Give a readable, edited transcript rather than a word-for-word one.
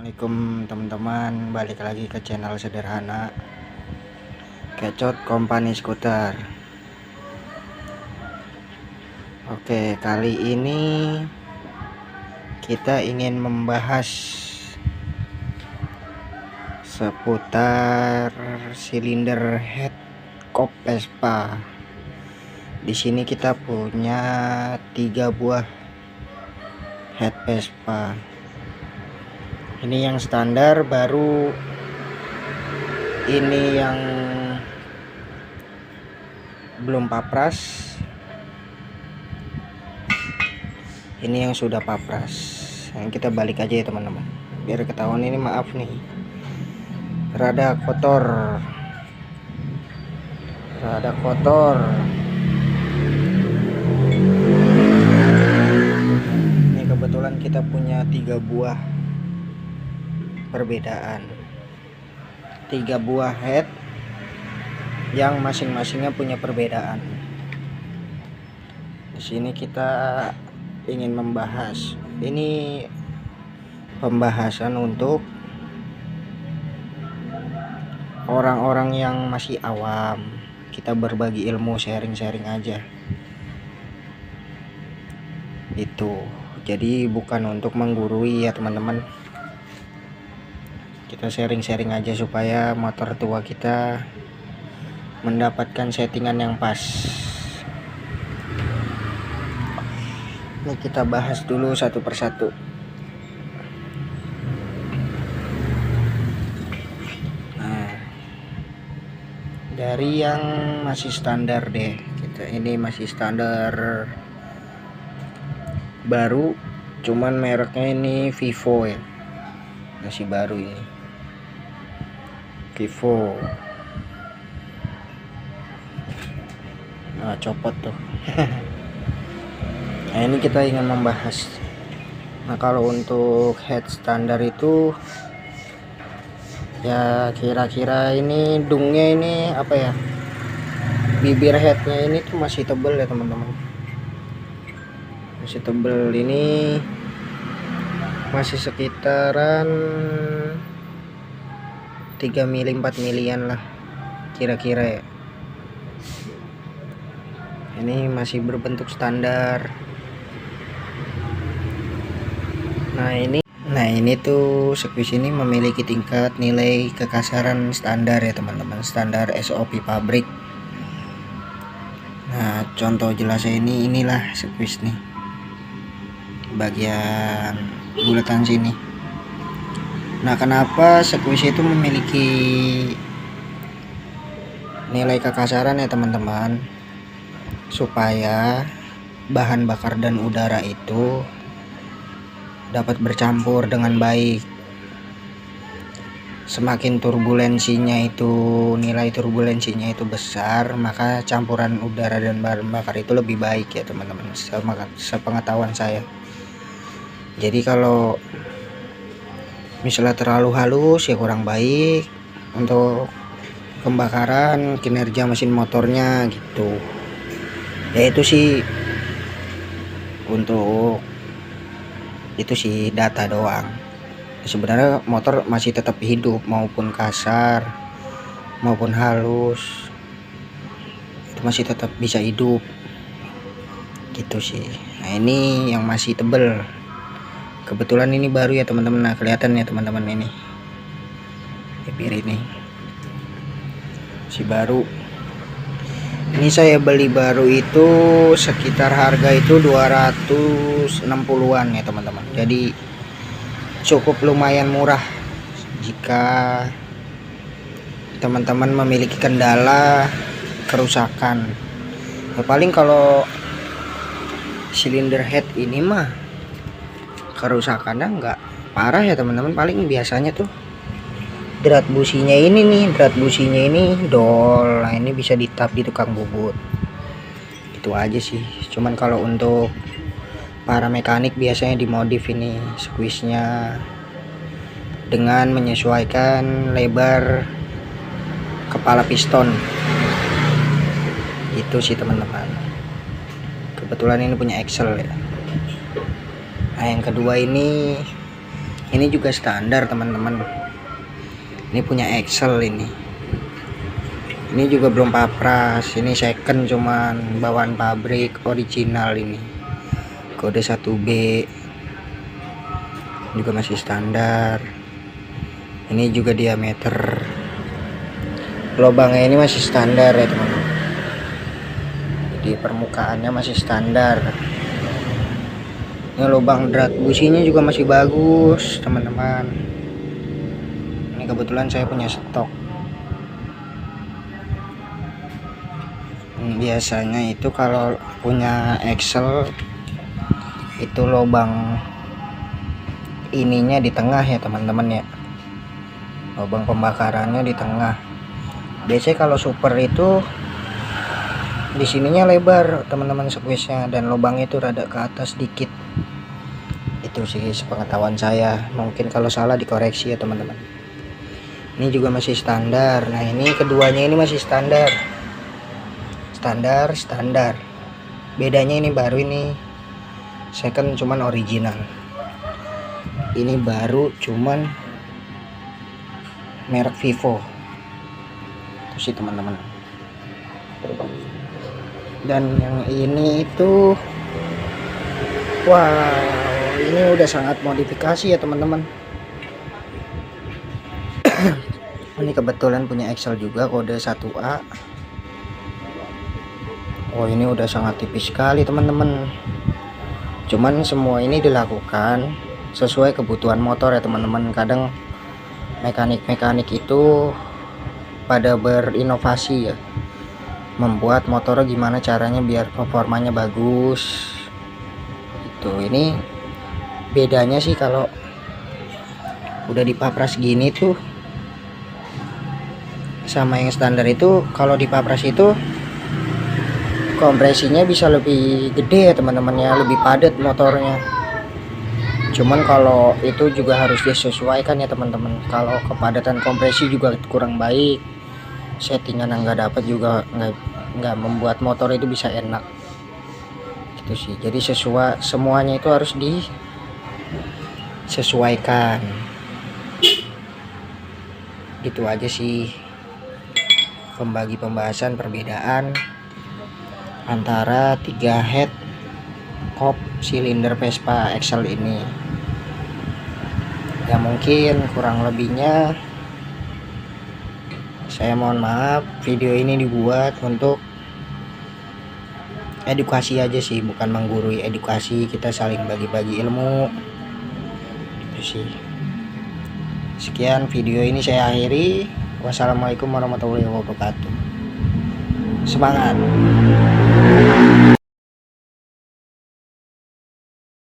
Assalamualaikum teman-teman, balik lagi ke channel sederhana Kecot Company Scooter. Oke, kali ini kita ingin membahas seputar silinder head kop Vespa. Di sini kita punya 3 buah head Vespa. Ini yang standar baru, ini yang belum papras, ini yang sudah papras. Nah, kita balik aja ya teman-teman, biar ketahuan. Ini maaf nih, rada kotor. Ini kebetulan kita punya 3 buah perbedaan, 3 buah head yang masing-masingnya punya perbedaan. Di sini kita ingin membahas, ini pembahasan untuk orang-orang yang masih awam. Kita berbagi ilmu, sharing-sharing aja itu. Jadi bukan untuk menggurui ya teman-teman, kita sharing-sharing aja supaya motor tua kita mendapatkan settingan yang pas. Ini kita bahas dulu satu persatu. Nah, dari yang masih standar deh, kita ini masih standar baru, cuman mereknya ini Vivo ya, masih baru ini Vivo. Nah, copot tuh. Nah, ini kita ingin membahas. Nah, kalau untuk head standar itu ya kira-kira ini dungnya ini apa ya, bibir headnya ini tuh masih tebel ya teman-teman, masih tebel. Ini masih sekitaran 3 mili 4 milian lah kira-kira ya. Ini masih berbentuk standar. Nah ini tuh squeeze ini memiliki tingkat nilai kekasaran standar ya teman-teman, standar SOP pabrik. Nah, contoh jelasnya inilah squeeze nih, bagian bulatan sini. Nah, kenapa squeeze itu memiliki nilai kekasaran ya teman-teman? Supaya bahan bakar dan udara itu dapat bercampur dengan baik. Semakin turbulensinya itu, nilai turbulensinya itu besar, maka campuran udara dan bahan bakar itu lebih baik ya teman-teman, sepengetahuan saya. Jadi kalau misalnya terlalu halus ya kurang baik untuk pembakaran, kinerja mesin motornya gitu. Ya itu sih, untuk itu sih data doang. Sebenarnya motor masih tetap hidup, maupun kasar maupun halus itu masih tetap bisa hidup gitu sih. Nah, ini yang masih tebel, kebetulan ini baru ya teman-teman. Nah, kelihatan ya teman-teman, ini bibir ini si baru. Ini saya beli baru itu sekitar harga itu 260-an ya teman-teman. Jadi cukup lumayan murah jika teman-teman memiliki kendala kerusakan. Ya, paling kalau silinder head ini mah kerusakannya nggak parah ya teman-teman. Paling biasanya tuh drat businya ini dol. Nah, ini bisa ditap di tukang bubut, itu aja sih. Cuman kalau untuk para mekanik biasanya dimodif ini squeeze nya dengan menyesuaikan lebar kepala piston. Itu sih teman-teman, kebetulan ini punya Excel ya. Nah, yang kedua ini Ini juga standar teman-teman, ini punya Excel ini juga belum papras, ini second cuman bawaan pabrik original. Ini kode 1B juga masih standar. Ini juga diameter lubangnya ini masih standar ya teman-teman, jadi permukaannya masih standar. Ini lubang drag businya juga masih bagus teman-teman. Ini kebetulan saya punya stok. Biasanya itu kalau punya Excel itu lubang ininya di tengah ya teman-teman ya, lubang pembakarannya di tengah. Biasanya kalau super itu di sininya lebar teman-teman squeeze-nya, dan lubangnya itu rada ke atas dikit. Itu sih sepengetahuan saya, mungkin kalau salah dikoreksi ya teman-teman. Ini juga masih standar. Nah ini keduanya ini masih standar. Standar. Bedanya ini baru, ini second cuman original. Ini baru cuman merek Vivo. Itu sih teman-teman. Dan yang ini itu wow, ini udah sangat modifikasi ya teman-teman. Ini kebetulan punya Excel juga kode 1A. Oh ini udah sangat tipis sekali teman-teman. Cuman semua ini dilakukan sesuai kebutuhan motor ya teman-teman. Kadang mekanik-mekanik itu pada berinovasi ya, membuat motor gimana caranya biar performanya bagus. Itu ini bedanya sih, kalau udah dipapras gini tuh sama yang standar itu, kalau dipapras itu kompresinya bisa lebih gede ya teman-teman ya, lebih padat motornya. Cuman kalau itu juga harus disesuaikan ya teman-teman. Kalau kepadatan kompresi juga kurang baik, settingan yang nggak dapat juga nggak membuat motor itu bisa enak gitu sih. Jadi semuanya itu harus disesuaikan. Gitu aja sih pembahasan perbedaan antara 3 head kop silinder Vespa Excel ini. Ya mungkin kurang lebihnya saya mohon maaf. Video ini dibuat untuk edukasi aja sih, bukan menggurui, edukasi. Kita saling bagi-bagi ilmu itu sih. Sekian video ini saya akhiri. Wassalamualaikum warahmatullahi wabarakatuh. Semangat.